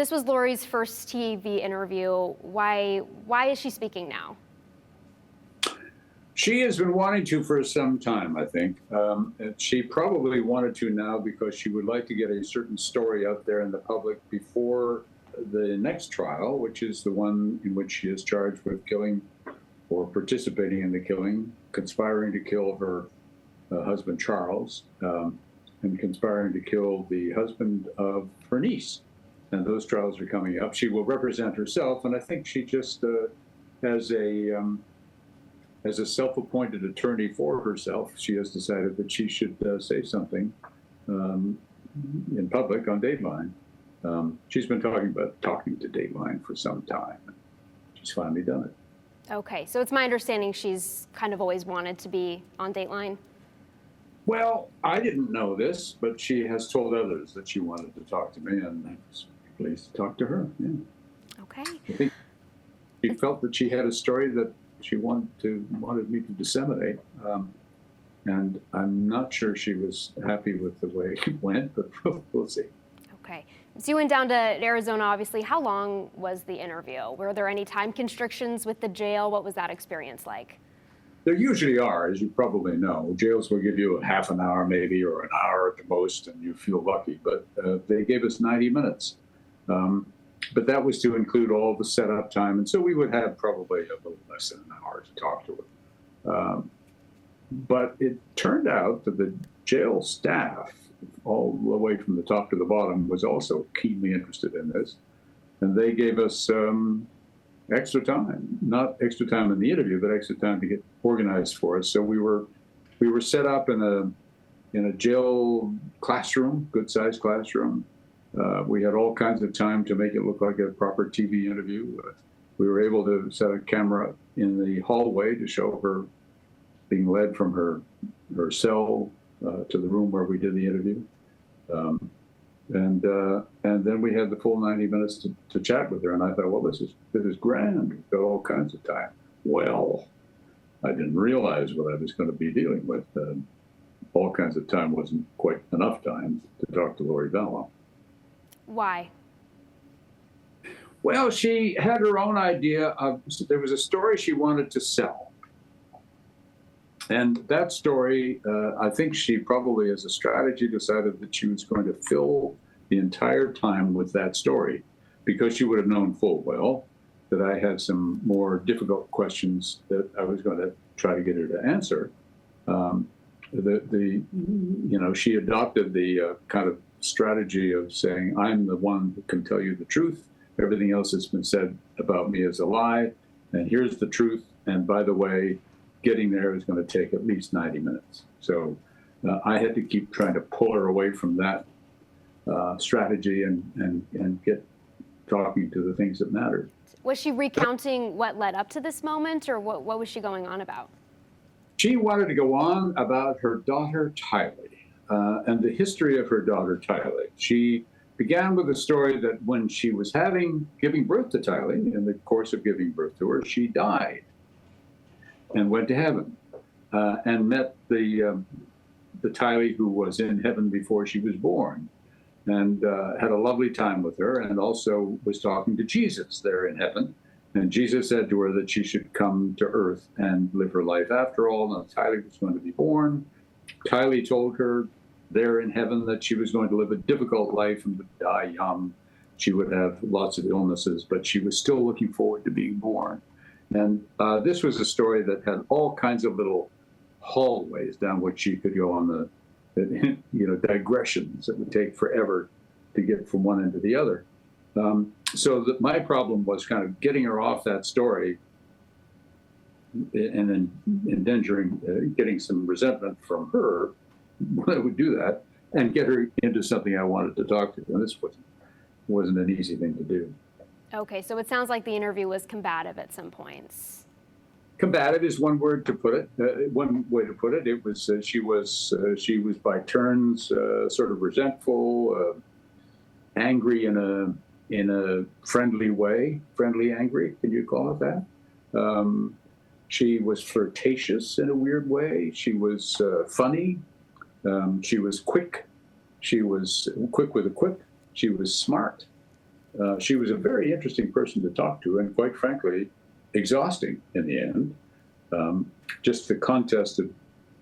this was Lori's first TV interview. Why is she speaking now? She has been wanting to for some time, I think. And she probably wanted to now because she would like to get a certain story out there in the public before the next trial, which is the one in which she is charged with killing or participating in the killing, conspiring to kill her husband, Charles, and conspiring to kill the husband of her niece. And those trials are coming up. She will represent herself, and I think she just as a self-appointed attorney for herself, she has decided that she should say something in public on Dateline. She's been talking to Dateline for some time. She's finally done it. Okay, so it's my understanding she's kind of always wanted to be on Dateline. Well, I didn't know this, but she has told others that she wanted to talk to me, and I was pleased to talk to her. Yeah. Okay. I think she felt that she had a story that she wanted me to disseminate, and I'm not sure she was happy with the way it went, but we'll see. Okay. So you went down to Arizona, obviously. How long was the interview? Were there any time constrictions with the jail? What was that experience like? There usually are, as you probably know. Jails will give you a half an hour maybe, or an hour at the most, and you feel lucky. But they gave us 90 minutes. But that was to include all the setup time. And so we would have probably a little less than an hour to talk to her. But it turned out that the jail staff, all the way from the top to the bottom, was also keenly interested in this. And they gave us extra time, not extra time in the interview, but extra time to get organized for us. So we were set up in a jail classroom, good-sized classroom. We had all kinds of time to make it look like a proper TV interview. We were able to set a camera in the hallway to show her being led from her cell to the room where we did the interview. And then we had the full 90 minutes to chat with her. And I thought, well, this is grand. We've got all kinds of time. Well, I didn't realize what I was going to be dealing with. All kinds of time wasn't quite enough time to talk to Lori Vallow. Why? Well, she had her own idea of, there was a story she wanted to sell. And that story, I think she probably as a strategy decided that she was going to fill the entire time with that story, because she would have known full well that I had some more difficult questions that I was going to try to get her to answer. She adopted the kind of strategy of saying, I'm the one who can tell you the truth. Everything else that's been said about me is a lie. And here's the truth. And by the way, getting there is going to take at least 90 minutes. So I had to keep trying to pull her away from that strategy and get talking to the things that mattered. Was she recounting what led up to this moment, or what was she going on about? She wanted to go on about her daughter, Tylee. And the history of her daughter, Tylee. She began with a story that when she was giving birth to Tylee, in the course of giving birth to her, she died and went to heaven and met the Tylee who was in heaven before she was born, and had a lovely time with her, and also was talking to Jesus there in heaven. And Jesus said to her that she should come to earth and live her life after all. And Tylee was going to be born. Tylee told her there in heaven that she was going to live a difficult life and would die young. She would have lots of illnesses, but she was still looking forward to being born. And this was a story that had all kinds of little hallways down which she could go on digressions that would take forever to get from one end to the other. So my problem was kind of getting her off that story and then endangering getting some resentment from her when I would do that, and get her into something I wanted to talk to. And this wasn't an easy thing to do. Okay, so it sounds like the interview was combative at some points. Combative is one word to put it. One way to put it. It was she was by turns sort of resentful, angry in a friendly way, friendly angry. Can you call it that? She was flirtatious in a weird way. She was funny. She was quick. She was quick with a quip. She was smart. She was a very interesting person to talk to, and quite frankly, exhausting in the end. Just the contest of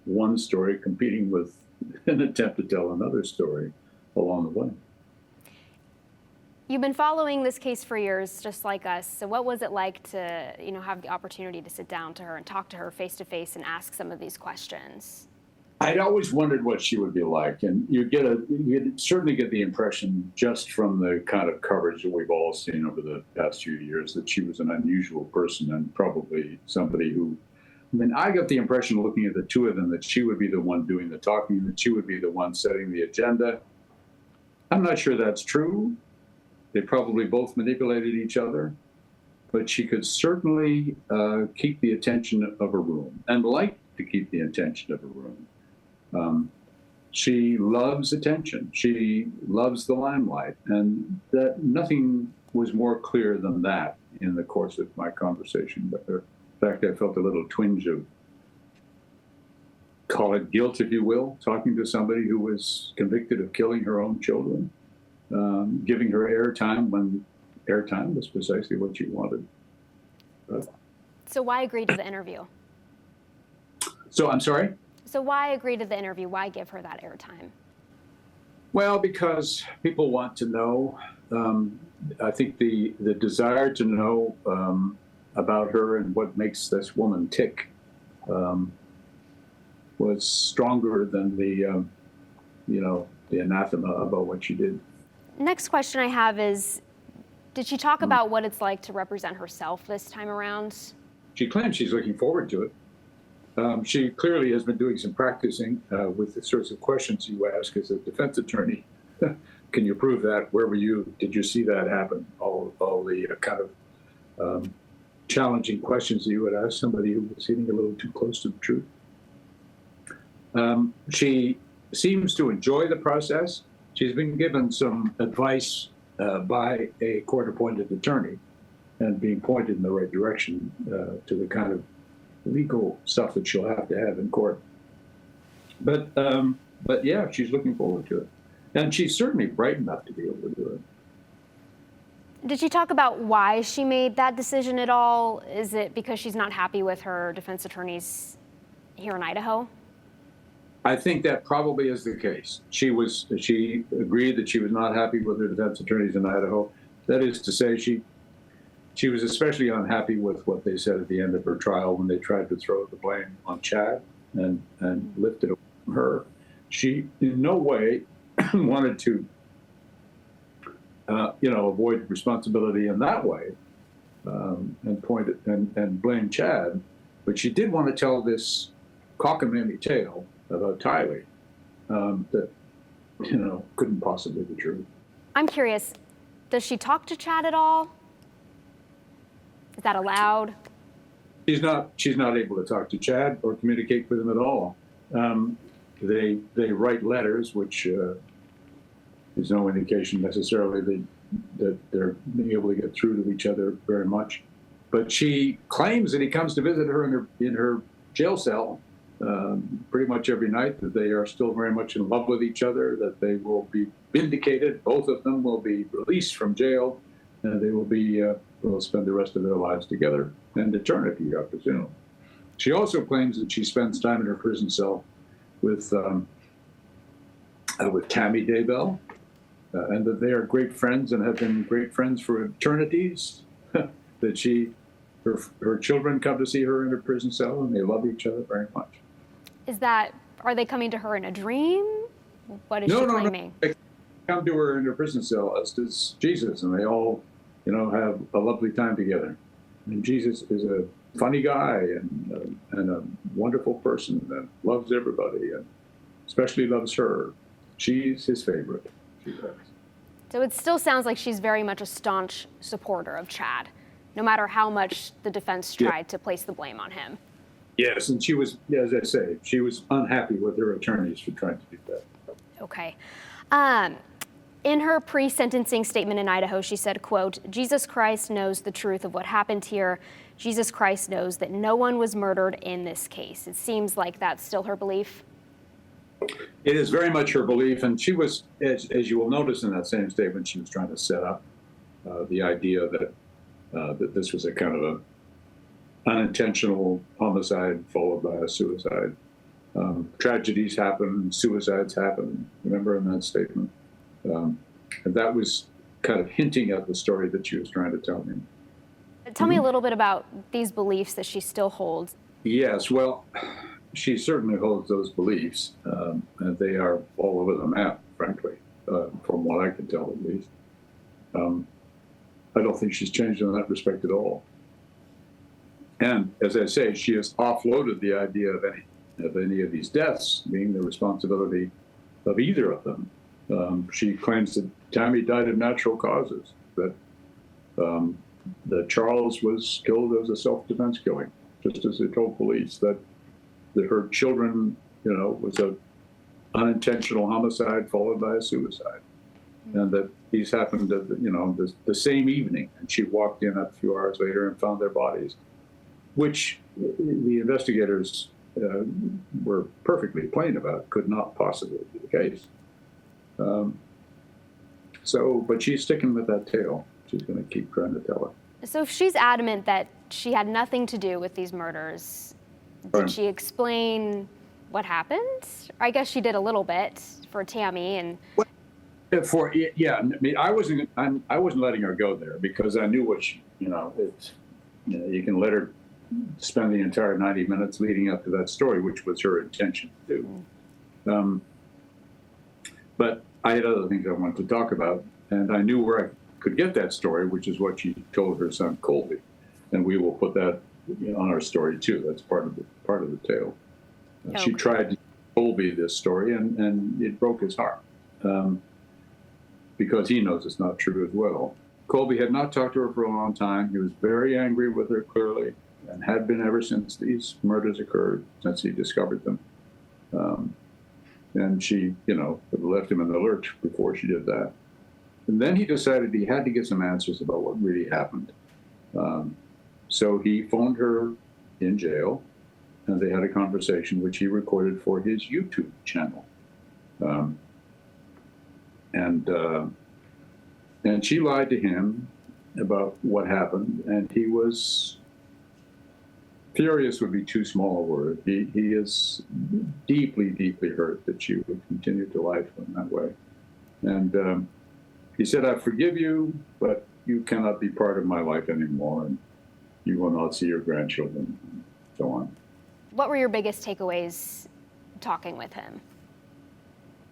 one story competing with an attempt to tell another story along the way. You've been following this case for years, just like us. So what was it like to, have the opportunity to sit down to her and talk to her face to face and ask some of these questions? I'd always wondered what she would be like, and you certainly get the impression just from the kind of coverage that we've all seen over the past few years that she was an unusual person and probably somebody who, I got the impression looking at the two of them that she would be the one doing the talking, that she would be the one setting the agenda. I'm not sure that's true. They probably both manipulated each other, but she could certainly keep the attention of a room and liked to keep the attention of a room. She loves attention. She loves the limelight, and that nothing was more clear than that in the course of my conversation with her. In fact, I felt a little twinge of, call it guilt, if you will, talking to somebody who was convicted of killing her own children, giving her airtime when airtime was precisely what she wanted. So why agree to the interview? So I'm sorry? So why agree to the interview? Why give her that airtime? Well, because people want to know. I think the desire to know about her and what makes this woman tick was stronger than the anathema about what she did. Next question I have is, did she talk about what it's like to represent herself this time around? She claims she's looking forward to it. She clearly has been doing some practicing with the sorts of questions you ask as a defense attorney. Can you prove that? Where were you? Did you see that happen? All the kind of challenging questions that you would ask somebody who was hitting a little too close to the truth. She seems to enjoy the process. She's been given some advice by a court-appointed attorney and being pointed in the right direction to the kind of legal stuff that she'll have to have in court. But yeah, she's looking forward to it. And she's certainly bright enough to be able to do it. Did she talk about why she made that decision at all? Is it because she's not happy with her defense attorneys here in Idaho? I think that probably is the case. She agreed that she was not happy with her defense attorneys in Idaho. That is to say, she was especially unhappy with what they said at the end of her trial when they tried to throw the blame on Chad and lift it away from her. She in no way wanted to, avoid responsibility in that way and point it and blame Chad, but she did want to tell this cockamamie tale about Tylee that couldn't possibly be true. I'm curious, does she talk to Chad at all? Is that allowed? She's not able to talk to Chad or communicate with him at all. They write letters, which is no indication necessarily that they're being able to get through to each other very much. But she claims that he comes to visit her in her jail cell pretty much every night, that they are still very much in love with each other, that they will be vindicated. Both of them will be released from jail, and they will spend the rest of their lives together and eternity, I presume. She also claims that she spends time in her prison cell with Tammy Daybell, and that they are great friends and have been great friends for eternities. That her children come to see her in her prison cell, and they love each other very much. Are they coming to her in a dream? What is she claiming? No. They come to her in her prison cell, as does Jesus, and they all, have a lovely time together. And Jesus is a funny guy and a wonderful person that loves everybody and especially loves her. She's his favorite. She does. So it still sounds like she's very much a staunch supporter of Chad, no matter how much the defense tried to place the blame on him. Yes, and she was, as I say, she was unhappy with her attorneys for trying to do that. Okay. In her pre-sentencing statement in Idaho, she said, quote, "Jesus Christ knows the truth of what happened here. Jesus Christ knows that no one was murdered in this case." It seems like that's still her belief. It is very much her belief, and she was, as you will notice in that same statement, she was trying to set up the idea that this was a kind of a unintentional homicide followed by a suicide. Tragedies happen, suicides happen, remember in that statement? And that was kind of hinting at the story that she was trying to tell me. Tell me a little bit about these beliefs that she still holds. Yes, well, she certainly holds those beliefs, and they are all over the map, frankly, from what I can tell at least. I don't think she's changed in that respect at all. And as I say, she has offloaded the idea of any of these deaths being the responsibility of either of them. She claims that Tammy died of natural causes, that Charles was killed as a self-defense killing, just as they told police, that her children, was an unintentional homicide followed by a suicide, and that these happened, the same evening, and she walked in a few hours later and found their bodies, which the investigators were perfectly plain about could not possibly be the case. But she's sticking with that tale. She's going to keep trying to tell it. So if she's adamant that she had nothing to do with these murders, did she explain what happened? I guess she did a little bit for Tammy and. I mean, I wasn't letting her go there because I knew what you can let her spend the entire 90 minutes leading up to that story, which was her intention to do. But I had other things I wanted to talk about, and I knew where I could get that story, which is what she told her son Colby, and we will put that on our story too. That's part of the tale. Okay. She tried to tell Colby this story, and it broke his heart because he knows it's not true as well. Colby had not talked to her for a long time. He was very angry with her, clearly, and had been ever since these murders occurred, since he discovered them. And she, left him in the lurch before she did that. And then he decided he had to get some answers about what really happened. So he phoned her in jail, and they had a conversation which he recorded for his YouTube channel. And she lied to him about what happened, and he was furious would be too small a word. He is deeply, deeply hurt that she would continue to lie to him that way. And he said, "I forgive you, but you cannot be part of my life anymore, and you will not see your grandchildren," and so on. What were your biggest takeaways talking with him?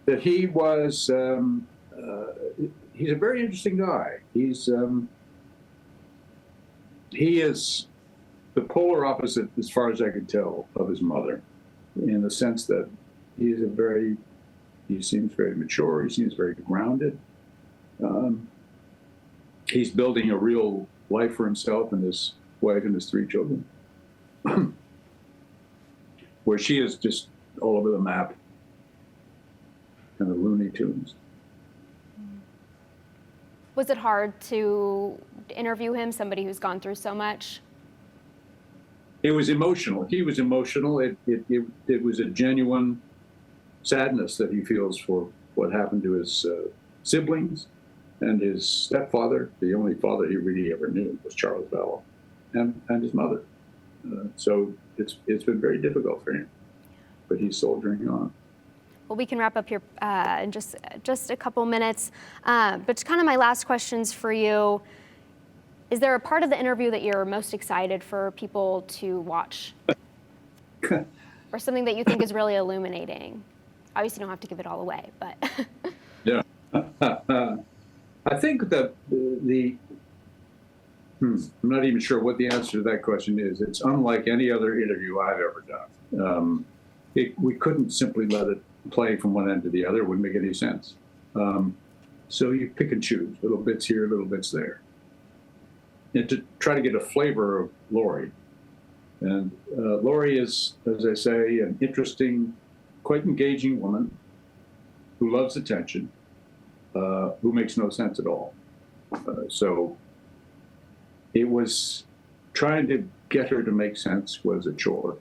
That he was, he's a very interesting guy. He is the polar opposite, as far as I could tell, of his mother, in the sense that he seems very mature, he seems very grounded. He's building a real life for himself and his wife and his 3 children, where she is just all over the map, kind of Looney Tunes. Was it hard to interview him, somebody who's gone through so much? It was emotional. He was emotional. It was a genuine sadness that he feels for what happened to his siblings and his stepfather. The only father he really ever knew was Charles Vallow, and his mother. So it's been very difficult for him, but he's soldiering on. Well, we can wrap up here in just a couple minutes. But kind of my last questions for you. Is there a part of the interview that you're most excited for people to watch? Or something that you think is really illuminating? Obviously, you don't have to give it all away, but. Yeah. I think that I'm not even sure what the answer to that question is. It's unlike any other interview I've ever done. We couldn't simply let it play from one end to the other. It wouldn't make any sense. So you pick and choose, little bits here, little bits there. And to try to get a flavor of Lori. And Lori is, as I say, an interesting, quite engaging woman who loves attention, who makes no sense at all. So it was trying to get her to make sense was a chore.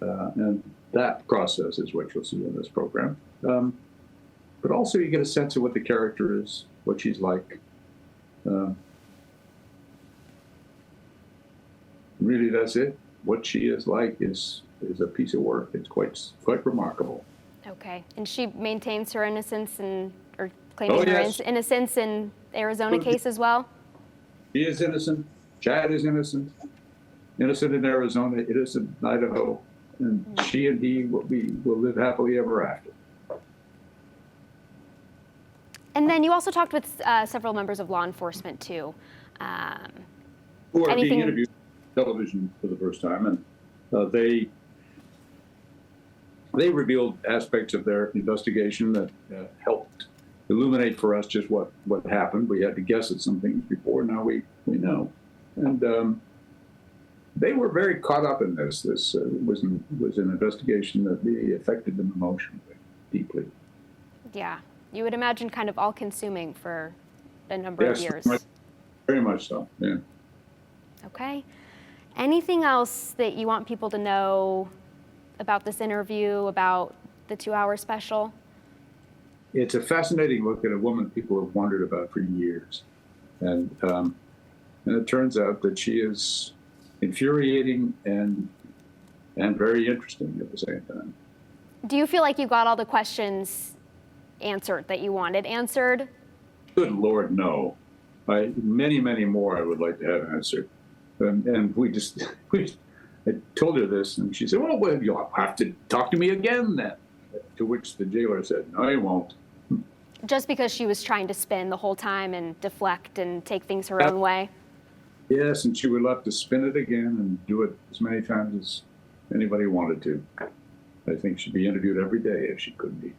And that process is what you'll see in this program. But also you get a sense of what the character is, what she's like. Really, that's it. What she is like is a piece of work. It's quite remarkable. Okay. And she maintains her innocence or claiming her yes. innocence in Arizona case as well? She is innocent. Chad is innocent. Innocent in Arizona, innocent in Idaho. And she and he will live happily ever after. And then you also talked with several members of law enforcement, too. Who are being interviewed on television for the first time. And they revealed aspects of their investigation that helped illuminate for us just what happened. We had to guess at some things before. Now we know. And they were very caught up in this. This was an investigation that really affected them emotionally, deeply. Yeah. You would imagine kind of all-consuming for a number of years. Very much so, yeah. Okay. Anything else that you want people to know about this interview, about the 2-hour special? It's a fascinating look at a woman people have wondered about for years. And it turns out that she is infuriating and very interesting at the same time. Do you feel like you got all the questions answered that you wanted answered? Good Lord, no. Many, many more I would like to have answered. And I told her this, and she said, well, you'll have to talk to me again then. To which the jailer said, no, you won't. Just because she was trying to spin the whole time and deflect and take things her own way? Yes, and she would love to spin it again and do it as many times as anybody wanted to. I think she'd be interviewed every day if she could be.